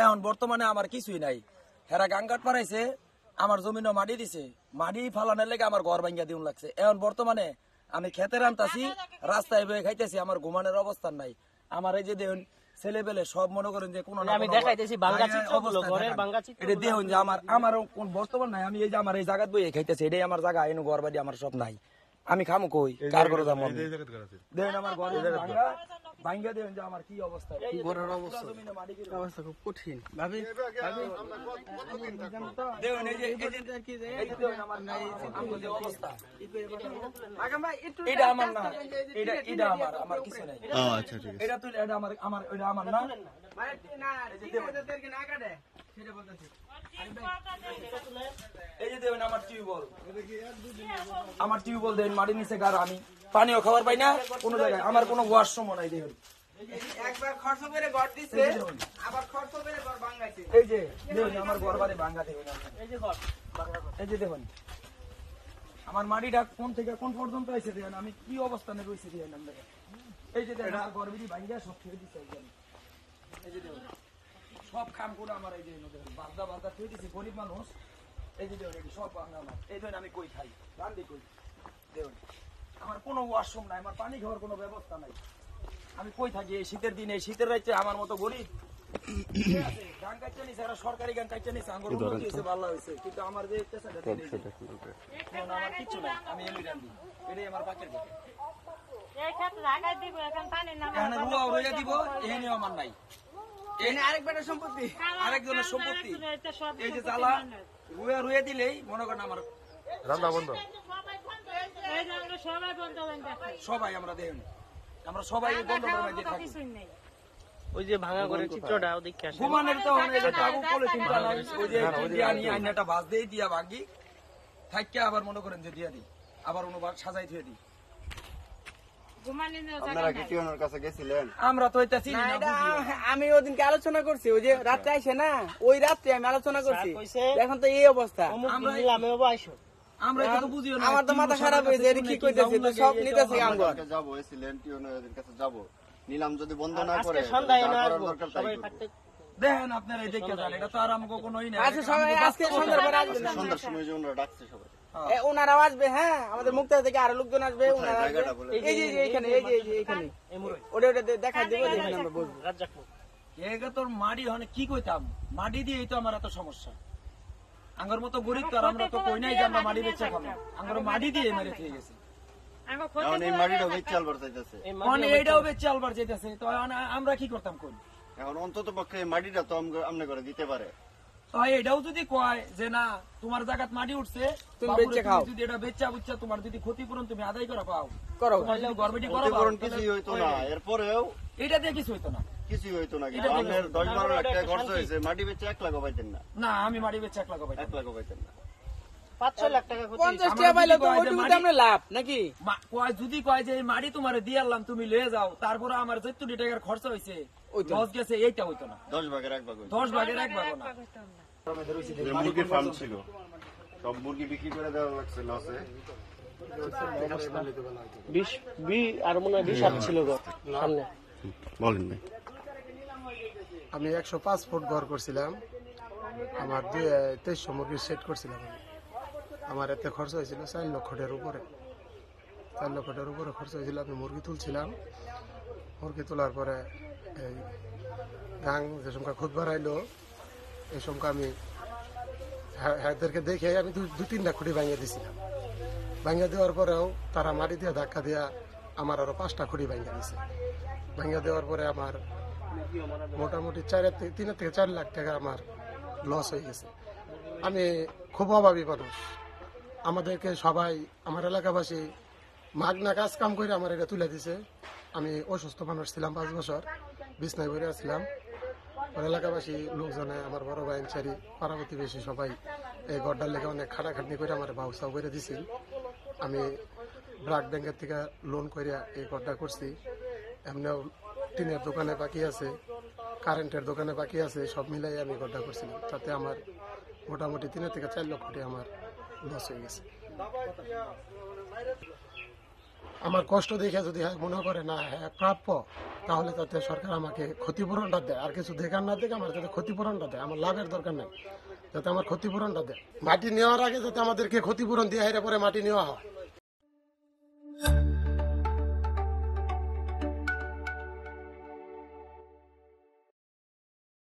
এখন বর্তমানে আমার কিছুই নাই। হেরা গাঙ্গাট পারাইছে, আমার জমিনও মাটি দিছে, মাটি ফালানোর লেগে আমার ঘর ভাঙ্গা দিউন লাগছে। এখন বর্তমানে আমি খেতে রান্তাছি, রাস্তায় বয়ে খাইতেছি, আমার ঘুমানোর অবস্থান নাই। আমার এই যে দেখুন ছেলে পেলে সব মনে করেন যে কোন আমি দেখাইতেছি ভাঙ্গা চিত্রগুলো, ঘরের ভাঙ্গা চিত্র। এটা দেখুন যে আমারও কোন বর্তমান নাই। আমি এই যে আমার এই জায়গা বয়ে খাইতেছি, এটাই আমার জায়গা। এনে ঘর বাড়ি আমার সব নাই, আমি খামু কই, কার করে যাবো? দেখুন আমার ঘরের ভাঙ্গা ভাঙ্গা, দেখুন যে আমার কি অবস্থা, ঘরের অবস্থা খুব কঠিন। ভাবি দেখুন এই যে দেখুন আমার যে অবস্থা, এটা আমার না, এটা আমার কিছু নাই। আচ্ছা ঠিক আছে। এটা তো এটা আমার না। এই যে দেখুন আমার টিউবওয়েল, আমার টিউবওয়েল দেখুন মাটির নিচে গাড়া, আমি পানিও খাবার পাই না কোনো জায়গায়, আমার কোনো ওয়াশরুমও নাই। দেখুন একবার খরচ করে ঘর দিছে, আবার খরচ করে ঘর ভাঙাইছে। এই যে দেখুন আমার ঘর বাড়ি ভাঙ্গা, দেখুন এই যে ঘর, এই যে দেখুন আমার মাটিটা কোন থেকে কোন পর্যন্ত আছে, দেখেন আমি কি অবস্থানে রয়েছি। দেখেন আমরা এই যে দেখেন আমার ঘর বাড়ি ভাঙ্গা সব ছেড়ে দিচ্ছে। এই যে দেখুন সব খাম করে আমার এই যে দেখুন বাদা বাদা ছেড়ে দিচ্ছে, গরিব মানুষ। এই যে দেখুন সব ভাঙা আমার। এই দেখুন আমি কই খাই, রান্ধি কই, দেখুন আমার কোনো ওয়াশরুম নাই, আমার পানি খাওয়ার কোনো ব্যবস্থা নাই। আমি কই থাকি এই শীতের দিনে, এই শীতের রাইতে আমার মতো গরিব গান কাটতে নিছে, সরকারি গান কাটতে নিছে, আমার উন্নতি হয়েছে, ভালো হয়েছে, কিন্তু আমার যে আমার কিছু নাই। আমি এমনি রান্ধি, এটাই আমার বাকের কথা। এখানে রুয়াও রইয়া দিব, এখানেও আমার নাই। এখানে আরেকজনের সম্পত্তি, আরেকজনের সম্পত্তি। এই যে জ্বালা রুয়া রুয়ে দিলেই মনে করেন আমার রান্না বন্ধ, সবাই আমরা দেখুন, আমরা সবাই বন্ধ করে দিয়ে থাকি। ওই যে ভাঙা করে চিত্রটা দেখে আসে। ঘুমানোর তো টাবু পলিথিনটা নাই, ওই যে দিয়া নিয়ে আইনাটা ভাজ দিয়ে দিয়া ভাঙি থাকি, আবার মনে করেন যে দিয়া দিই, আবার অনুবার সাজাই দিয়ে দিই। আপনারা কি টিওনের কাছে গেছিলেন? আমরা তো এটা চিনি না। আমি ওদিনকে আলোচনা করছি, ওই যে রাত্রে আইসে না, ওই রাত্রে আমি আলোচনা করছি। এখন তো এই অবস্থা, আমরা এটা তো বুঝিও না। আমার তো মাথা খারাপ হয়েছে, এটা কি কইতেছে, তো সব নিতেছে আমগর। যাবো এসিলেন টিওনের কাছে যাবো, নিলাম যদি বন্ধ না করে দেখেন আপনারা এই দেখে যান, এটা তো আর আমাকে কোনোই না। আচ্ছা সবাই আজকে সন্ধ্যার পরে আসবে, সন্ধ্যার সময় যে ওনারা ডাকছে সবাই, ওনারাও আসবে। হ্যাঁ, আমাদের মুক্তা থেকে আরো লোকজন আসবে, ওনারা আসবে। এই যে এখানে, এই যে এখানে ওটা ওটা দেখা দিব, দেখেন আমরা বলবো। এগা তোর মাটি হনে কি কইতাম, মাটি দিয়েই তো আমার এত সমস্যা। আঙ্গর মতো গরিব তো আর আমরা তো কই নাই যে আমরা মাটি বেচা খাবো, আঙ্গর মাটি দিয়ে মেরে খেয়ে গেছে। এখন এই মাটিটা বেচে আলবার চাইতেছে, মানে এইটাও বেচে আলবার চাইতেছে, তো আমরা কি করতাম কই? এখন অন্তত পক্ষে এই মাটিটা তো আমনে করে দিতে পারে। তো এটাও যদি কয় যে না তোমার জায়গাত মাটি উঠছে, তুমি বেচে খাও, যদি এটা বেচা বুঝছা তোমার যদি ক্ষতিপূরণ তুমি আদায় করে পাও, করো, তোমার যদি গর্বেটি করো, ক্ষতিপূরণ কিছুই হইতো না, এরপরেও এটা দিয়ে কিছু হইতো না, কিছুই হইতো না। কিন্তু আপনার 10-12 লাখ টাকা খরচ হয়েছে, মাটি বেচে 1 লাখ পাইতেন না। না আমি মাটি বেচে 1 লাখ পাইতাম, 1 লাখ পাইতেন না। 5-6 লাখ টাকা 50 টাকা পাইলে তো ওইটুকুতে আমরা লাভ নাকি? যদি কয় যে এই মাটি তোমার দিয়ে আনলাম তুমি লয়ে যাও, তারপরে আমার 40 টাকার খরচ হয়েছে, লস গেছে, এইটা হইতো না। 10 ভাগের 1 ভাগ হইতো, 10 ভাগের 1 ভাগ না। মুরগির ফার্ম ছিল, সব মুরগি বিক্রি করে দেওয়া লাগছে লসে। 20 আর মনে হয় 20 ছিল সামনে। বলেন ভাই। আমি 105 ফুট ঘর করছিলাম, আমার 2300 মুরগির সেট করছিলাম। আমার এতে খরচ হয়েছিল 4 লক্ষ টাকার উপরে, 4 লক্ষ টাকার উপরে খরচ হয়েছিল। আমি মুরগি তুলছিলাম, মুরগি তোলার পরে এই গাং যে সংখ্যা খুদ বাড়াইলো, এই সংখ্যা আমি এদেরকে দেখে আমি 2-3টা খুঁটি ভাঙিয়ে দিয়েছিলাম। ভাঙিয়ে দেওয়ার পরেও তারা মাটি দিয়ে ধাক্কা দিয়া আমার আরো 5টা খুঁটি ভাঙিয়ে দিয়েছে। ভাঙিয়ে দেওয়ার পরে আমার মোটামুটি 3 থেকে 4 লাখ টাকা আমার লস হয়ে গেছে। আমি খুব অভাবী মানুষ, আমাদেরকে সবাই আমার এলাকাবাসী মাগনা কাজ কাম করে আমার এটা তুলে দিছে। আমি অসুস্থ মানুষ ছিলাম, 5 বছর বিছনায় পড়ে আসছিলাম। এলাকাবাসী লোকজনে, আমার বড় ভাই চারি পাড়া প্রতিবেশী সবাই এই গড্ডার লেগে অনেক খাটাখাটনি করে আমার বাউসাও করে দিছিল। আমি ব্রাক ব্যাংকের থেকে লোন করে এই গড্ডা করছি। এমনিও টিনের দোকানে বাকি আছে, কারেন্টের দোকানে বাকি আছে, সব মিলাই আমি গড্ডা করছিলাম। তাতে আমার মোটামুটি 3 থেকে 4 লক্ষ টাকা আমার লস হয়ে গেছে। আমার কষ্ট দেখে যদি মনে করে না হ্যাঁ প্রাপ্য, তাহলে তাতে সরকার আমাকে ক্ষতিপূরণটা দেয়। আর কিছু দেখার না দেখে আমার যাতে ক্ষতিপূরণটা দেয়, আমার লাভের দরকার নাই, যাতে আমার ক্ষতিপূরণটা দেয়। মাটি নেওয়ার আগে যাতে আমাদেরকে ক্ষতিপূরণ দিয়ে পরে মাটি নেওয়া হয়।